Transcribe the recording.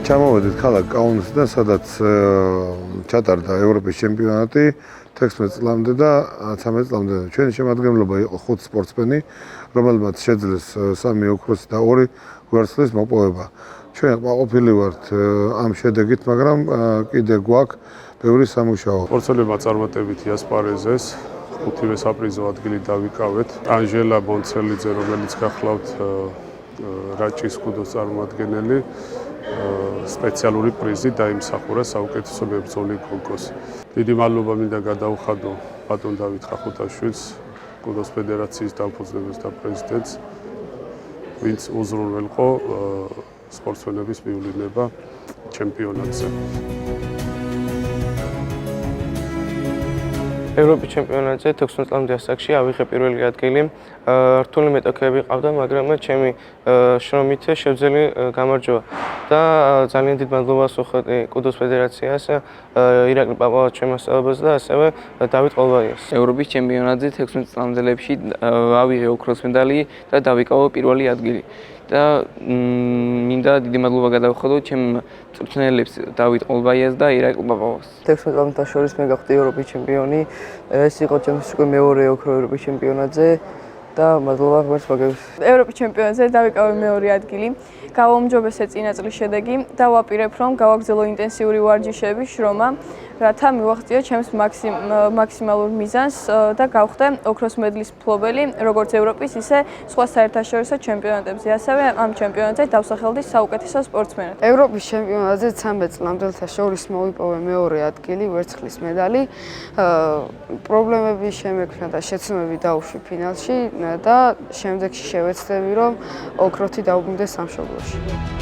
ჩამოვედით ქალაქ კაუნასიდან, სადაც ჩატარდა ევროპის ჩემპიონატი 16 წლამდე და 13 წლამდე. ჩვენი შემადგენლობა იყო 5 სპორტსმენი, რომელმაც შეძლეს 3 ოქროსი და 2 ვერცხლის მოპოვება. ჩვენ ყოფილი ვართ ამ შედეგით, მაგრამ კიდე გვაქვს ბევრი სამუშაო. სპორტსმენებმა წარმატებით იასპარეზეს, 5-ვე საპრიზო ადგილი დავიკავეთ. ანჟელა მონცელიძე, რომელიც გახლავთ რაჭის ქუდოს წარმომადგენელი, სპეციალური პრიზი დაიმსახურა საუკეთესო მებრძოლი გოგოს. დიდი მადლობა მინდა გადაუხადო ბატონ დავით ხახუთაშვილს, ქუდოს ფედერაციის დამფუძნებელს და პრეზიდენტს, ვინც უზრუნველყო სპორტსმენების მივლინება ჩემპიონატზე. ევროპის ჩემპიონატზე 16 წლამდე ასაკში ავიღე პირველი ადგილი. რთული მეტოქეები ყავდა, მაგრამ ჩემი შრომით შევძელი გამარჯვება და ძალიან დიდ მადლობას ვუხდი კუდოს ფედერაციას, ირაკლი პაპავას შემოსწავლებას და ასევე დავით ყოლბაიას. ევროპის ჩემპიონატზე 16 წლამდელებში ავიღე ოქროს медаლი და დავიკავო პირველი ადგილი. და მინდა დიდი მადლობა გადავხადო ჩემ მწვრთნელებს დავით ყოლბაიას და ირაკლი პაპავას. 16 წლამდე შორის მე გავხდი ევროპის ჩემპიონი. ეს იყო ჩემთვის უკვე მეორე ოქრო ევროპის ჩემპიონატზე და მადლობა ღმერთს მოგებს. ევროპის ჩემპიონატზე დავიკავე მეორე ადგილი. გავაუმჯობესე წინა წლის შედეგი და ვაპირებ რომ გავაგრძელო ინტენსიური ვარჯიშები, შრომა, რათა მივაღწიო ჩემს მაქსიმალურ მიზანს და გავხდე ოქროს მედლის მფლობელი, როგორც ევროპის, ისე სხვა საერთაშორისო ჩემპიონატებზე. ასევე ამ ჩემპიონატზე დავსახელდი საუკეთესო სპორტსმენად. ევროპის ჩემპიონატზე 13 წლამდელთა შორის მოვიპოვე მეორე ადგილი, ვერცხლის медаლი. პრობლემები შემექმნა და შეცდომები დაუშვი ფინალში და შემდეგში შევეცდები რომ ოქროთი დავუბრუნდე სამშობლოში.